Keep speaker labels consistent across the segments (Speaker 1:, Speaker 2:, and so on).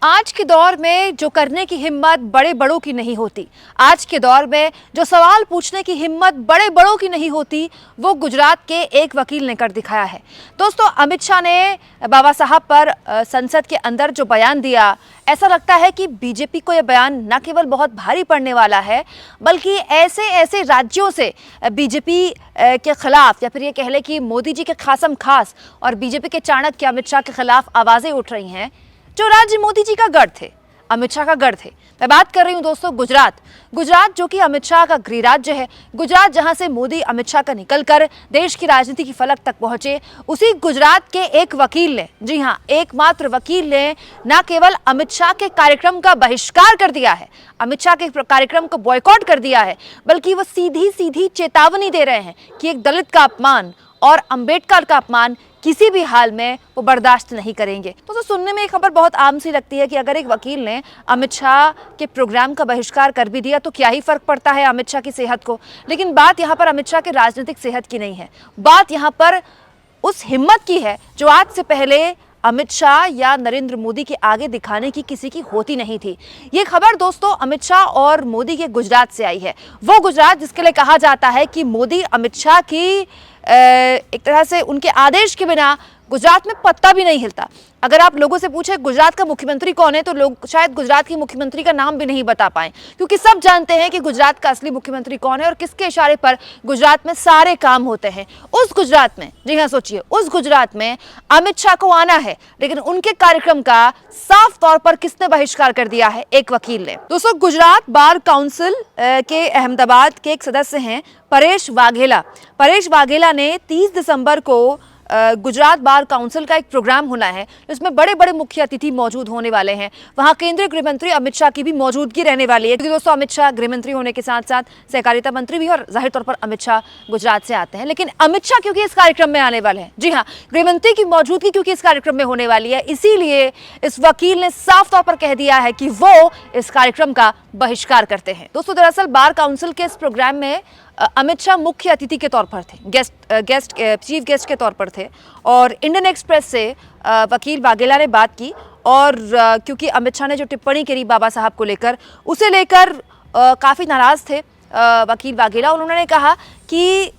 Speaker 1: आज के दौर में जो करने की हिम्मत बड़े बड़ों की नहीं होती, आज के दौर में जो सवाल पूछने की हिम्मत बड़े बड़ों की नहीं होती, वो गुजरात के एक वकील ने कर दिखाया है। दोस्तों, अमित शाह ने बाबा साहब पर संसद के अंदर जो बयान दिया, ऐसा लगता है कि बीजेपी को यह बयान न केवल बहुत भारी पड़ने वाला है, बल्कि ऐसे ऐसे राज्यों से बीजेपी के खिलाफ, या फिर ये कह लें कि मोदी जी के खासम खास और बीजेपी के चाणक्य अमित शाह के खिलाफ आवाजें उठ रही हैं, जो राज्य मोदी जी का गढ़ थे, अमित शाह का गढ़ थे। मैं बात कर रही हूं दोस्तों गुजरात जो कि अमित शाह का गृह राज्य है। गुजरात जहां से मोदी अमित शाह का निकलकर देश की राजनीति की फलक तक पहुंचे, उसी गुजरात के एक वकील ने, जी हां, एकमात्र वकील ने न केवल अमित शाह के कार्यक्रम का बहिष्कार कर दिया है, अमित शाह के कार्यक्रम को बॉयकॉट कर दिया है, बल्कि वो सीधी सीधी चेतावनी दे रहे हैं कि एक दलित का अपमान और अंबेडकर का अपमान किसी भी हाल में वो बर्दाश्त नहीं करेंगे। तो सुनने में ये खबर बहुत आम सी लगती है कि अगर एक वकील ने अमित शाह के प्रोग्राम का बहिष्कार कर भी दिया तो क्या ही फर्क पड़ता है अमित शाह की सेहत को। लेकिन बात यहाँ पर अमित शाह के राजनीतिक सेहत की नहीं है, बात यहाँ पर उस हिम्मत की है जो आज से पहले अमित शाह या नरेंद्र मोदी के आगे दिखाने की किसी की होती नहीं थी। ये खबर दोस्तों अमित शाह और मोदी के गुजरात से आई है, वो गुजरात जिसके लिए कहा जाता है कि मोदी अमित शाह की एक तरह से उनके आदेश के बिना गुजरात में पत्ता भी नहीं हिलता। अगर आप लोगों से पूछे गुजरात का मुख्यमंत्री कौन है, तो लोग शायद गुजरात के मुख्यमंत्री का नाम भी नहीं बता पाए, क्योंकि सब जानते हैं कि गुजरात का असली मुख्यमंत्री कौन है और किसके इशारे पर गुजरात में सारे काम होते हैं। उस गुजरात में, जी हाँ सोचिए, उस गुजरात में अमित शाह को आना है, लेकिन उनके कार्यक्रम का साफ तौर पर किसने बहिष्कार कर दिया है? एक वकील ने। दोस्तों, गुजरात बार काउंसिल के अहमदाबाद के एक सदस्य हैं परेश वाघेला। परेश वाघेला ने 30 दिसंबर को गुजरात बार काउंसिल का एक प्रोग्राम होना है, जिसमें बड़े बड़े मुख्य अतिथि मौजूद होने वाले हैं। वहां केंद्रीय गृह मंत्री अमित शाह की भी मौजूदगी रहने वाली है, क्योंकि दोस्तों अमित शाह गृह मंत्री होने के साथ साथ सहकारिता मंत्री भी, और जाहिर तौर पर अमित शाह गुजरात से आते हैं। लेकिन अमित शाह क्योंकि इस कार्यक्रम में आने वाले हैं, जी हाँ, गृह मंत्री की मौजूदगी क्योंकि इस कार्यक्रम में होने वाली है, इसीलिए इस वकील ने साफ तौर पर कह दिया है कि वो इस कार्यक्रम का बहिष्कार करते हैं। दोस्तों, दरअसल बार काउंसिल के इस प्रोग्राम में अमित शाह मुख्य अतिथि के तौर पर थे, चीफ गेस्ट के तौर पर थे, और इंडियन एक्सप्रेस से वकील वाघेला ने बात की, और क्योंकि अमित शाह ने जो टिप्पणी करी बाबा साहब को लेकर, उसे लेकर काफ़ी नाराज़ थे वकील वाघेला। उन्होंने कहा कि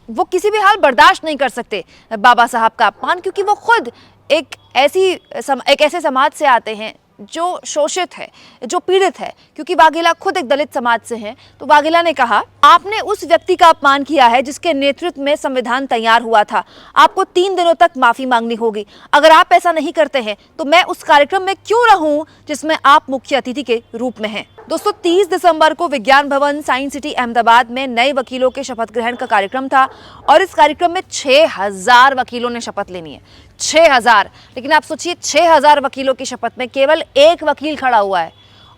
Speaker 1: वो किसी भी हाल बर्दाश्त नहीं कर सकते बाबा साहब का अपमान, क्योंकि वो खुद एक ऐसे समाज से आते हैं जो शोषित है, जो पीड़ित है, क्योंकि वाघेला खुद एक दलित समाज से हैं। तो वाघेला ने कहा, आपने उस व्यक्ति का अपमान किया है जिसके नेतृत्व में संविधान तैयार हुआ था। आपको 3 दिनों तक माफी मांगनी होगी। अगर आप ऐसा नहीं करते हैं तो मैं उस कार्यक्रम में क्यों रहूं जिसमें आप मुख्य अतिथि के रूप में हैं। दोस्तों, 30 दिसंबर को विज्ञान भवन साइंस सिटी अहमदाबाद में नए वकीलों के शपथ ग्रहण का कार्यक्रम था, और इस कार्यक्रम में 6000 वकीलों ने शपथ लेनी है। 6000। लेकिन आप सोचिए, 6000 वकीलों की शपथ में केवल एक वकील खड़ा हुआ है,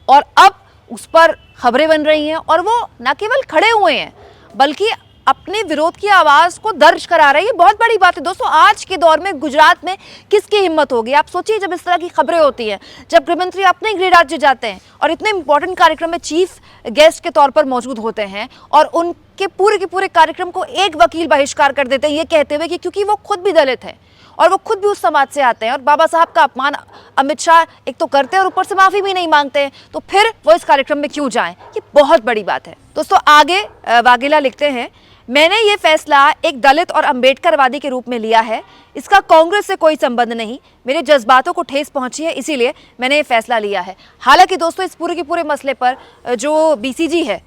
Speaker 1: और अब उस पर खबरें बन रही हैं, और वो न केवल खड़े हुए हैं बल्कि अपने विरोध की आवाज को दर्ज करा रही है। बहुत बड़ी बात है दोस्तों, आज के दौर में गुजरात में किसकी हिम्मत होगी? आप सोचिए, जब इस तरह की खबरें होती हैं, जब गृहमंत्री अपने गृह राज्य जाते हैं और इतने इंपॉर्टेंट कार्यक्रम में चीफ गेस्ट के तौर पर मौजूद होते हैं, और उनके पूरे के पूरे कार्यक्रम को एक वकील बहिष्कार कर देते हैं, ये कहते हुए कि क्योंकि वो खुद भी दलित है और वो खुद भी उस समाज से आते हैं, और बाबा साहब का अपमान अमित शाह एक तो करते हैं और ऊपर से माफी भी नहीं मांगते हैं, तो फिर वो इस कार्यक्रम में क्यों जाएं? ये बहुत बड़ी बात है। दोस्तों, आगे वाघेला लिखते हैं, मैंने ये फैसला एक दलित और अंबेडकरवादी के रूप में लिया है। इसका कांग्रेस से कोई संबंध नहीं। मेरे जज्बातों को ठेस पहुंची है, इसीलिए मैंने ये फैसला लिया है। हालांकि दोस्तों, इस पूरे के पूरे मसले पर जो बीसीजी है,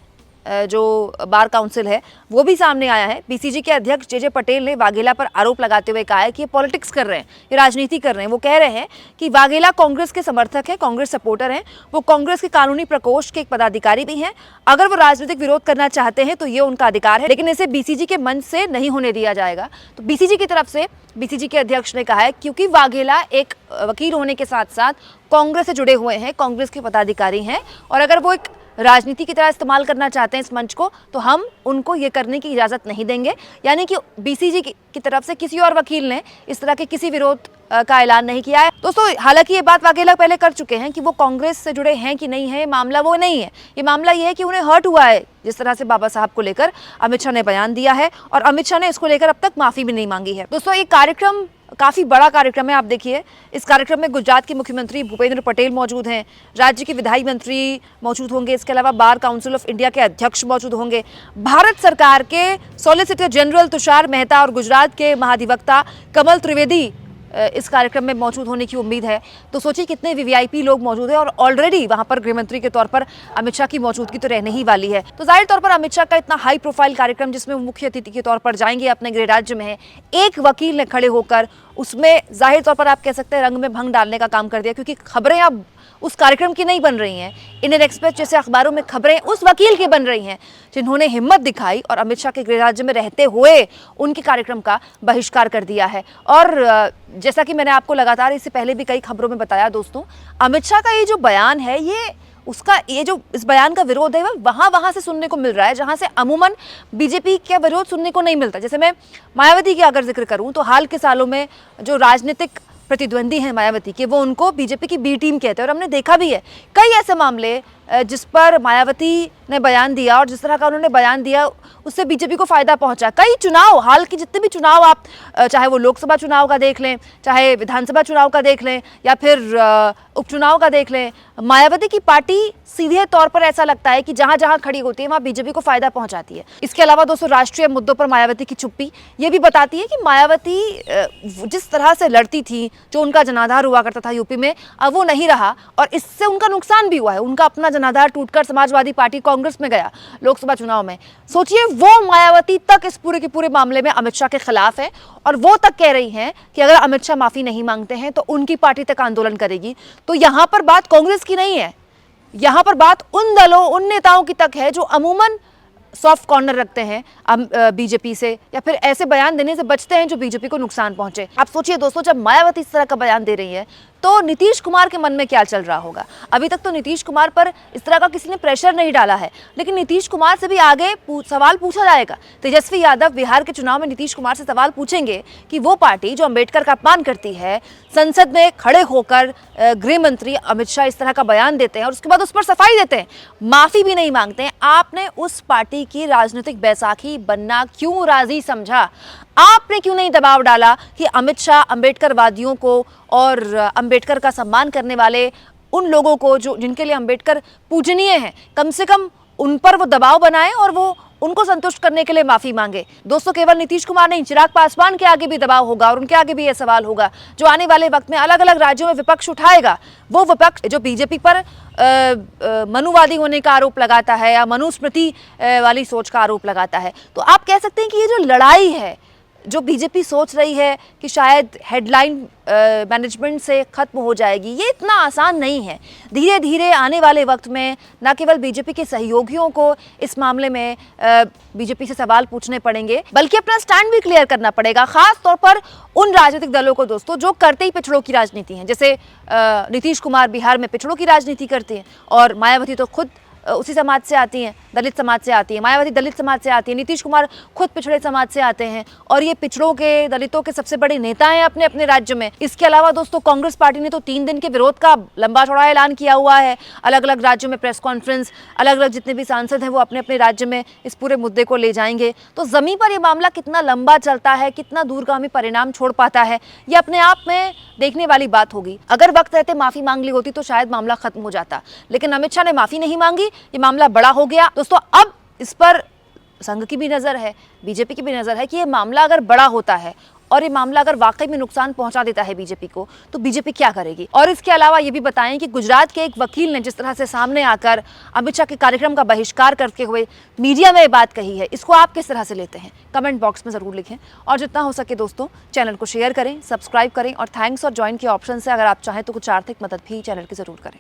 Speaker 1: जो बार काउंसिल है, वो भी सामने आया है। बीसीजी के अध्यक्ष जे पटेल ने वाघेला पर आरोप लगाते हुए कहा है कि ये पॉलिटिक्स कर रहे हैं, ये राजनीति कर रहे हैं। वो कह रहे हैं कि वाघेला कांग्रेस के समर्थक हैं, कांग्रेस सपोर्टर हैं, वो कांग्रेस के कानूनी प्रकोष्ठ के एक पदाधिकारी भी हैं। अगर वो राजनीतिक विरोध करना चाहते हैं तो ये उनका अधिकार है, लेकिन इसे बीसीजी के मंच से नहीं होने दिया जाएगा। तो बीसीजी की तरफ से बीसीजी के अध्यक्ष ने कहा है, क्योंकि वाघेला एक वकील होने के साथ साथ कांग्रेस से जुड़े हुए हैं, कांग्रेस के पदाधिकारी हैं, और अगर वो एक राजनीति की तरह इस्तेमाल करना चाहते हैं इस मंच को, तो हम उनको ये करने की इजाज़त नहीं देंगे। यानी कि बीसीजी की तरफ से किसी और वकील ने इस तरह के किसी विरोध का ऐलान नहीं किया है। दोस्तों, हालांकि ये बात वाघेला पहले कर चुके हैं कि वो कांग्रेस से जुड़े हैं कि नहीं है, मामला वो नहीं है। ये मामला ये है कि उन्हें हर्ट हुआ है जिस तरह से बाबा साहब को लेकर अमित शाह ने बयान दिया है, और अमित शाह ने इसको लेकर अब तक माफ़ी भी नहीं मांगी है। दोस्तों, ये कार्यक्रम काफ़ी बड़ा कार्यक्रम है। आप देखिए, इस कार्यक्रम में गुजरात के मुख्यमंत्री भूपेंद्र पटेल मौजूद हैं, राज्य के विधायी मंत्री मौजूद होंगे, इसके अलावा बार काउंसिल ऑफ इंडिया के अध्यक्ष मौजूद होंगे, भारत सरकार के सॉलिसिटर जनरल तुषार मेहता और गुजरात के महाधिवक्ता कमल त्रिवेदी इस कार्यक्रम में मौजूद होने की उम्मीद है। तो सोचिए कितने वीवीआईपी लोग मौजूद हैं और ऑलरेडी वहां पर गृह मंत्री के तौर पर अमित शाह की मौजूदगी तो रहने ही वाली है। तो जाहिर तौर पर अमित शाह का इतना हाई प्रोफाइल कार्यक्रम जिसमें वो मुख्य अतिथि के तौर पर जाएंगे अपने गृह राज्य में है, एक वकील ने खड़े होकर उसमें जाहिर तौर पर आप कह सकते हैं रंग में भंग डालने का काम कर दिया, क्योंकि खबरें अब उस कार्यक्रम की नहीं बन रही हैं। इंडियन एक्सप्रेस जैसे अखबारों में खबरें उस वकील की बन रही हैं जिन्होंने हिम्मत दिखाई और अमित शाह के गृह राज्य में रहते हुए उनके कार्यक्रम का बहिष्कार कर दिया है। और जैसा कि मैंने आपको लगातार इससे पहले भी कई खबरों में बताया दोस्तों, अमित शाह का ये जो बयान है, ये जो इस बयान का विरोध है वहाँ से सुनने को मिल रहा है जहाँ से अमूमन बीजेपी का विरोध सुनने को नहीं मिलता। जैसे मैं मायावती की अगर जिक्र करूँ तो हाल के सालों में जो राजनीतिक प्रतिद्वंदी हैं मायावती के, वो उनको बीजेपी की बी टीम कहते हैं। और हमने देखा भी है कई ऐसे मामले जिस पर मायावती ने बयान दिया और जिस तरह का उन्होंने बयान दिया उससे बीजेपी को फायदा पहुंचा। कई चुनाव, हाल के जितने भी चुनाव आप चाहे वो लोकसभा चुनाव का देख लें, चाहे विधानसभा चुनाव का देख लें या फिर उपचुनाव का देख लें, मायावती की पार्टी सीधे तौर पर ऐसा लगता है कि जहां जहां खड़ी होती है वहां बीजेपी को फायदा पहुंचाती है। इसके अलावा दोस्तों, राष्ट्रीय मुद्दों पर मायावती की चुप्पी ये भी बताती है कि मायावती जिस तरह से लड़ती थी, जो उनका जनाधार हुआ करता था यूपी में, अब वो नहीं रहा और इससे उनका नुकसान भी हुआ है। उनका अपना जनाधार टूटकर समाजवादी पार्टी कांग्रेस में गया लोकसभा चुनाव में। सोचिए, वो मायावती तक इस पूरे के पूरे मामले में अमित शाह के खिलाफ है और वो तक कह रही हैं कि अगर अमित शाह माफी नहीं मांगते हैं तो उनकी पार्टी तक आंदोलन करेगी। तो यहां पर बात कांग्रेस की नहीं है, यहां पर बात उन दलों, उन नेताओं की तक है जो अमूमन सॉफ्ट कॉर्नर रखते हैं बीजेपी से या फिर ऐसे बयान देने से बचते हैं जो बीजेपी को नुकसान पहुंचे। आप सोचिए दोस्तों, जब मायावती इस तरह का बयान दे रही है तो नीतीश कुमार के मन में क्या चल रहा होगा। अभी तक तो नीतीश कुमार पर इस तरह का किसी ने प्रेशर नहीं डाला है, लेकिन नीतीश कुमार से भी आगे सवाल पूछा जाएगा। तेजस्वी यादव बिहार के चुनाव में नीतीश कुमार से सवाल पूछेंगे कि वो पार्टी जो अंबेडकर का अपमान करती है, संसद में खड़े होकर गृह मंत्री अमित शाह इस तरह का बयान देते हैं और उसके बाद उस पर सफाई देते हैं, माफी भी नहीं मांगते हैं। आपने उस पार्टी की राजनीतिक बैसाखी बनना क्यों राजी समझा? आपने क्यों नहीं दबाव डाला कि अमित शाह अंबेडकरवादियों को और अंबेडकर का सम्मान करने वाले उन लोगों को जो जिनके लिए अंबेडकर पूजनीय हैं, कम से कम उन पर वो दबाव बनाएं और वो उनको संतुष्ट करने के लिए माफी मांगे। दोस्तों, केवल नीतीश कुमार नहीं, चिराग पासवान के आगे भी दबाव होगा और उनके आगे भी ये सवाल होगा जो आने वाले वक्त में अलग अलग राज्यों में विपक्ष उठाएगा। वो विपक्ष जो बीजेपी पर मनुवादी होने का आरोप लगाता है या मनुस्मृति वाली सोच का आरोप लगाता है। तो आप कह सकते हैं कि ये जो लड़ाई है, जो बीजेपी सोच रही है कि शायद हेडलाइन मैनेजमेंट से खत्म हो जाएगी, ये इतना आसान नहीं है। धीरे धीरे आने वाले वक्त में न केवल बीजेपी के सहयोगियों को इस मामले में बीजेपी से सवाल पूछने पड़ेंगे, बल्कि अपना स्टैंड भी क्लियर करना पड़ेगा, खास तौर पर उन राजनीतिक दलों को दोस्तों जो करते ही पिछड़ों की राजनीति है। जैसे नीतीश कुमार बिहार में पिछड़ों की राजनीति करते हैं और मायावती तो खुद उसी समाज से आती हैं, दलित समाज से आती है। मायावती दलित समाज से आती है, नीतीश कुमार खुद पिछड़े समाज से आते हैं और ये पिछड़ों के, दलितों के सबसे बड़े नेता हैं अपने अपने राज्य में। इसके अलावा दोस्तों, कांग्रेस पार्टी ने तो 3 दिन के विरोध का लंबा चौड़ा ऐलान किया हुआ है। अलग अलग राज्यों में प्रेस कॉन्फ्रेंस, अलग अलग जितने भी सांसद हैं वो अपने अपने राज्य में इस पूरे मुद्दे को ले जाएंगे। तो जमीन पर यह मामला कितना लंबा चलता है, कितना दूरगामी परिणाम छोड़ पाता है, ये अपने आप में देखने वाली बात होगी। अगर वक्त रहते माफी मांग ली होती तो शायद मामला खत्म हो जाता, लेकिन अमित शाह ने माफी नहीं मांगी, ये मामला बड़ा हो गया। दोस्तों, अब इस पर संघ की भी नजर है, बीजेपी की भी नजर है कि ये मामला अगर बड़ा होता है और ये मामला अगर वाकई में नुकसान पहुंचा देता है बीजेपी को, तो बीजेपी क्या करेगी। और इसके अलावा ये भी बताएं कि गुजरात के एक वकील ने जिस तरह से सामने आकर अमित शाह के कार्यक्रम का बहिष्कार करते हुए मीडिया में बात कही है, इसको आप किस तरह से लेते हैं, कमेंट बॉक्स में जरूर लिखें। और जितना हो सके दोस्तों, चैनल को शेयर करें, सब्सक्राइब करें और थैंक्स और ज्वाइन के ऑप्शन से अगर आप चाहें तो कुछ आर्थिक मदद भी चैनल की जरूर करें।